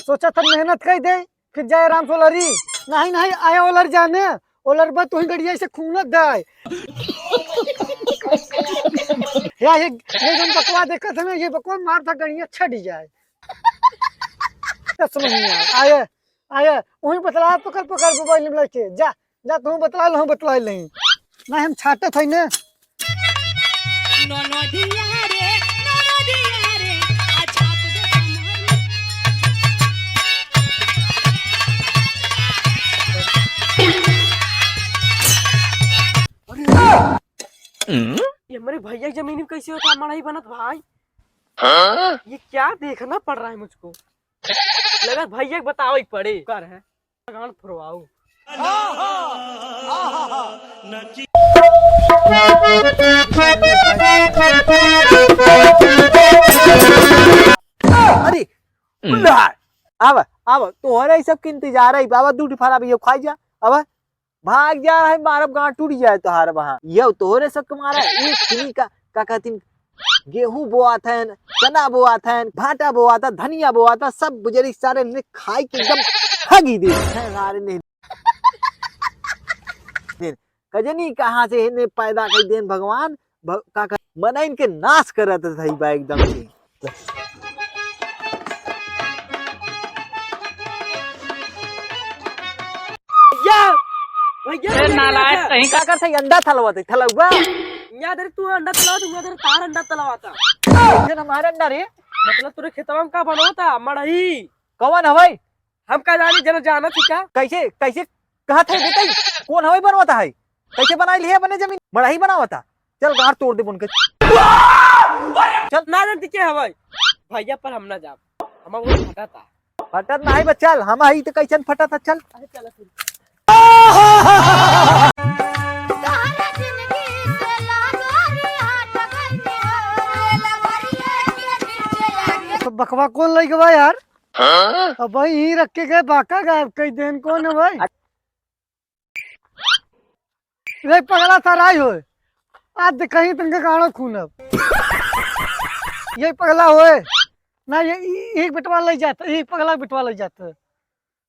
सोचा था मेहनत कर दे फिर जाए आराम से ओलरी। नहीं नहीं आया ओलर जाने ओलर बा तू ही गड़िया से खूनत दाए या ये जन बकवा देखा था ये बकवा मार था गड़िया छट जाए। समझ नहीं आया आया वही बतला पकड़ पकड़ मोबाइल में लेके जा जा तू बतला लो बतला नहीं नहीं हम छाटे थे ना ये हमारे भैया की जमीन में कैसे होता हमारा ही बनत भाई। ये क्या देखना पड़ रहा है मुझको। लगा भैया बताओ एक पड़े कर है गांड फुरवाओ। अरे अब अब तोहरे सब के इंतजार है बाबा दूध फरा भी खाई जा अब भाग जा है मारब गांठ टूट जाए तोहार वहां ये तोहरे सब के मारा एक खिनी का कहती गेहूं बोआ था चना बोआ था भाटा बोआ था धनिया बोआ था सब बुजरी सारे ने खाई के एकदम हगी दे सारे ने कजनी कहाँ से इन्हें पैदा कर देन भगवान का मना इनके नाश करत था बा एकदम से। भैया नालायक कहीं का करता अंडा थलवाते थलवा यहाँ दर तू अंडा तलावा दूंगा दर तार अंडा तलावाता हमारे अंडा रे मतलब तुरे खेतवा में का बनोता मड़ही कौन हवाई हम का जानी जन जाना थी क्या कैसे कैसे कहा था बेटा कौन हवाई बनवाता है कैसे बनाई लिया बने जमीन मड़ही बनावाता चल गांठ तोड़ दे बुनके चल ना जानती क्या हवाई भैया पर हम ना जा हम वो फटा था फटत नहीं बच्चा हम आई तो कैसे फटा था चल अरे चल फिर तो बकवा कौन लग गया यार अब भाई यही रख के गए बाका गायब कई दिन कौन है भाई वे पगला था राय हो आज कहीं तंगे गाड़ो खून अब यही पगला होए ना ये एक बिटवा ले जाता एक पगला बिटवा ले जाता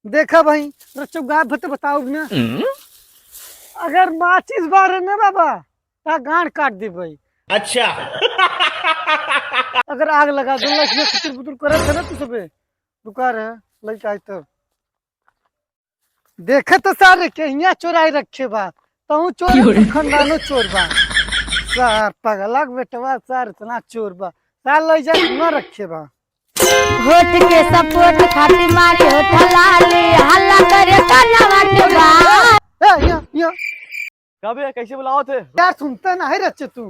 देखा भाई चुप गायब भते बताओ ना अगर माचिस बार है ना बाबा ता गांड काट दे भाई। अच्छा अगर आग लगा दो लड़कियां कुतर पुतर करे थे ना तू सबे दुकान है लड़का आई तो देखे तो सारे के यहाँ चोराई रखे बा तू चोर खानदानो चोर बा सार पगला बेटवा सार इतना चोर बा सार ले जा न रखे बा होठ के सपोर्ट खाती मारी होठ लाली हल्ला करे कनवा के बा या कब कैसे बुलाओ थे यार सुनता नहीं रच्चे तू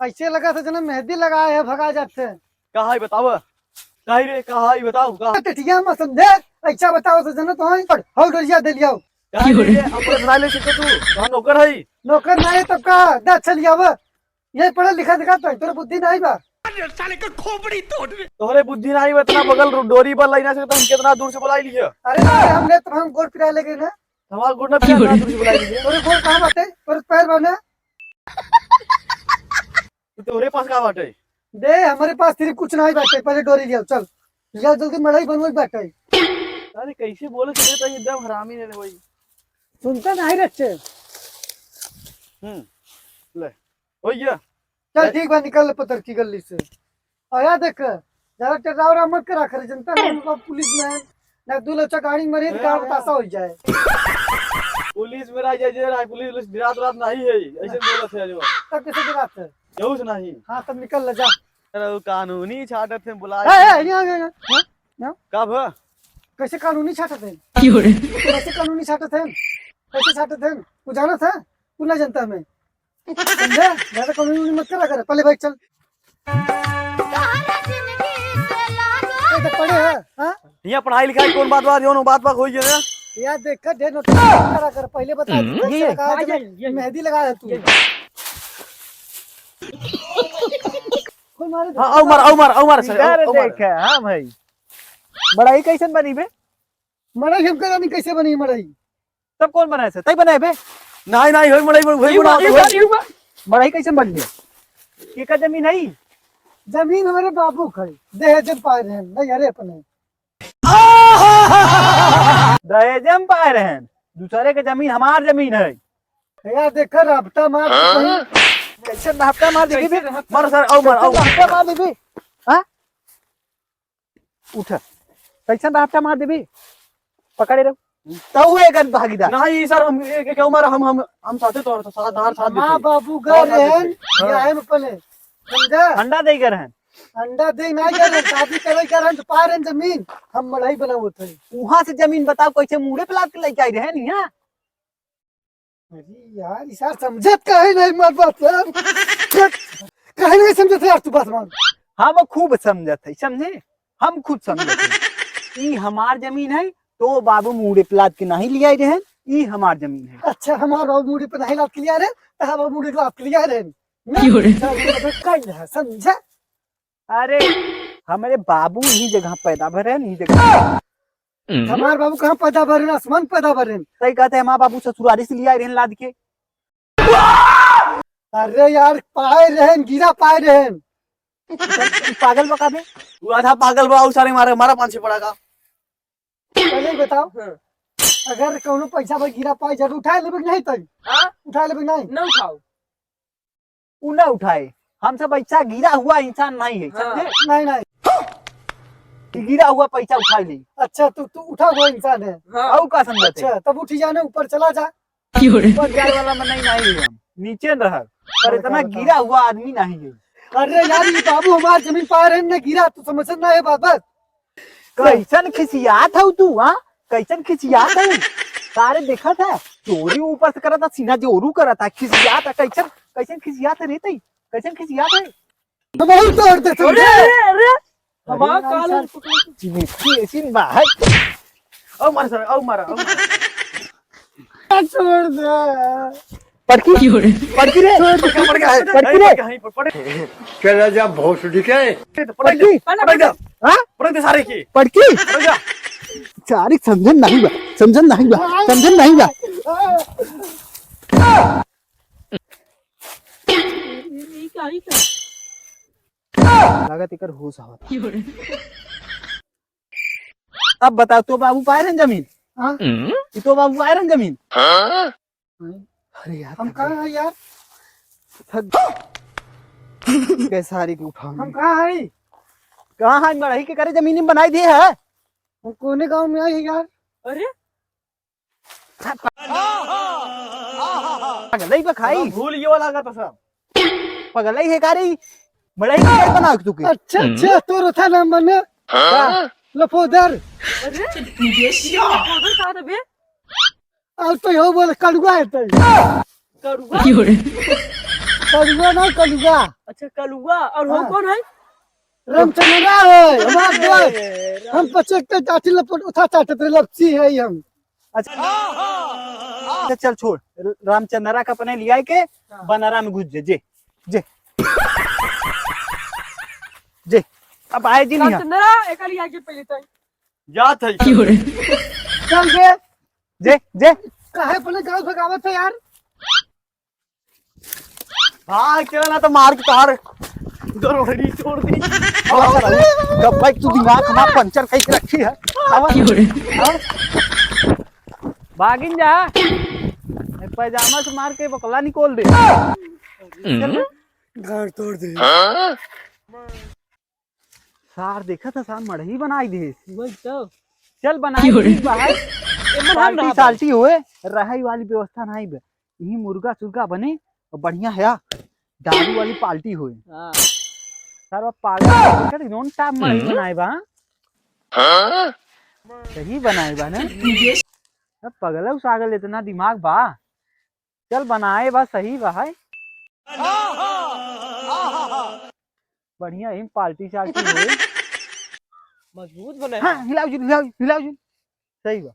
ऐसे लगा था जना मेहंदी लगाए है भगा जाते कहा है बताओ कहा रे कहा है बताओ कहा टिटिया में समझे ऐसा बताओ तो जना तो हाउ डरिया दे लिया अपने बना ले तू हम नौकर है नौकर नहीं तब का दा चल जाव ये पढ़ा लिखा दिखा तो तोरा बुद्धि नहीं बा साले का खोपड़ी तोड़ दे। तोहरे बुद्धि नहीं इतना बगल डोरी पर लाइना से हम कितना दूर से बुलाई लिए अरे हमने तो हम गोड़ पिरा लेगे ना हमारा गुड़ ना दूर से बुलाई लिए तोरे गोड़ कहां बाटे तोरे पैर बने तोहरे पास का बाटे दे हमारे पास सिर्फ कुछ नहीं बाटे पहले डोरी लिया चल लिया जल्दी मड़ाई बनवाई बाटे। अरे कैसे बोले तुझे तो एकदम हरामी ने भाई सुनता नहीं रच्चे ले ओया चल ठीक बा निकल पत्थर की गली से आया देख जरा टरावरा मत करा करे जनता ना पुलिस में ना दू लोचा गाड़ी मरे कार तासा हो जाए पुलिस में रह जाए पुलिस रात रात नहीं है ऐसे बोलत है जो तब कैसे दिखाते है जरूर नहीं हां तब निकल ले जा अरे कानूनी छाटत थे बुलाए ए यहां कब कैसे कानूनी छाटत है कैसे कानूनी छाटत है कैसे छाटत है तू जाना था तू ना जानता मैं समझे ज्यादा कानूनी मत करा कर पहले भाई चल पढ़े है हां यहाँ पढ़ाई लिखाई कौन बात बात होई है यार देख ढेर नोट करा कर पहले बता मेहंदी लगा है तू कोई मारे आओ मार अरे देख हां भाई मड़ाई कैसन बनी बे मड़ाई हम करा नहीं कैसे बनी मड़ाई तब कौन बनाए से तई बनाए बे नहीं होई मड़ाई बना मड़ाई कैसन बन गया ये का जमीन है जमीन हमारे बाबू खड़ी दे जब पाए रहे नहीं अरे अपने दहेजम पाए रहे दूसरे के जमीन हमार जमीन है। यार देखा राबता मार कहीं कैसे हफ्ता मार देगी बे? मारो सर आओ मारो हफ्ता मार देबी। हां उठ कैसे हफ्ता मार देबी? पकड़े रहो तो हुए गन भागीदार नहीं सर हम क्यों मारा हम साथे तो साथ माँ बाबू घर रहन या है पले समझा। अंडा दे कर हैं अंडा दे ना कर शादी करे करन तो पार जमीन हम मड़ाई बनावो थे। वहां से जमीन बताओ कैसे मुड़े पे लाद के लेके आई रहे नहीं हां। अरे यार यार समझत काहे नहीं मत बात यार काहे नहीं समझत यार तू बात मान। हम खूब समझत है समझे हम खुद समझत है ई हमार जमीन है तो बाबू मुड़े पे लाद के नहीं ले आई रहे ई हमार जमीन है। अच्छा हमार बाबू मुड़ी पे नहीं लाद के लिया रे तो हम बाबू मुड़ी लाद के लिया रे कहीं है समझा। अरे हमारे बाबू यही जगह पैदा भरे यही जगह हमार बाबू कहाँ पैदा भरे आसमान पैदा भरे। सही कहते हैं माँ बाबू ससुरारी से ले आए रहे लाद के। अरे यार पाए रहन गिरा पाए रहन पागल बका दे वो आधा पागल बा सारे मारे हमारा 500 पड़ा का। पहले ही बताओ अगर कोनो पैसा पर गिरा पाए जरूर उठा लेबे नहीं तो उठा लेबे नहीं न उठाओ उ ना उठाए हम सब पैसा गिरा हुआ इंसान नहीं है समझे। नहीं नहीं कि गिरा हुआ पैसा उठा ले। अच्छा तू उठा हुआ इंसान है। औ का समझते अच्छा तब उठी जाने ऊपर चला जा। ऊपर जाए वाला में नहीं है हम नीचे रह पर इतना गिरा हुआ आदमी नहीं है। अरे यार ये बाबू हमार जमीन पा रहे न गिरा तू समझ ना है बाबा। कैसन खिसियात है तू हां कैसन खिसियात है सारे देखा था चोरी ऊपर से करा था सीना जोरू करा था खिसियात है कैसन कैसन खिसियात है रेते कैसन खिसियात है। तो बहुत तोड़ दे तू। अरे हमारा काल चिमटी ऐसी बाहर ओ मार सर ओ मारा छोड़ दे पड़की पड़की रे पड़ गया है पड़की रे कहीं पर पड़े चला जा भोसड़ी के पड़की पड़ गया हां पड़ गया सारे की पड़की पड़ गया सारी समझन नहीं बा समझन नहीं बा समझन नहीं बा। लागत इकर होश आवत। अब बताओ तो बाबू पाए रहे जमीन हाँ? ये तो बाबू पाए रहे जमीन। अरे यार हम कहाँ है यार कैसे सारी की उठा हम कहाँ है कहाँ है मड़ही के करे जमीन बनाई दी है। हम कोने गांव में आए हैं यार। अरे पगलई बखाई भूल ये वाला था सब पगलई है कारी मड़ही के बना तू के। अच्छा तो रोथा नाम बने लफोदर उधर कहा था बे और तो यो बोले कड़ुआ है तो कड़ुआ कड़ुआ ना कड़ुआ अच्छा कलुआ और वो हाँ। कौन है रामचंद्रा है हमार दोस्त हम पचक के चाटी लपट उठा चाटते लपसी है हम। अच्छा चल छोड़ रामचंद्रा का अपने लिया के बनारा में घुस जे जे जे अब आए जी नहीं रामचंद्रा एकली आके पहले तो जात है चल बे जे जे काहे अपने गांव भगावत है यार। हाँ चला तो मार के तार दरोड़ी छोड़ दी कब भाई तू दिमाग हमारा पंचर कहीं रखी है भागिन जा पैजामा से मार के बकला निकोल दे गाड़ तोड़ दे सार देखा था सार मड़ही बनाई दे वही तो चल बनाई पार्टी साल्टी हुए रहाई वाली व्यवस्था नहीं बे यही मुर्गा सुर्गा बने और बढ़िया है दारू वाली पार्टी हुए हां सारा पागल नॉन टाइम मड़ही बनाए बा सही बनाए बा ना पगला उसागल इतना दिमाग बा चल बनाए बा सही बा है बढ़िया ही पार्टी शार्टी हुई मजबूत बने हाँ हिलाओ जी सही बा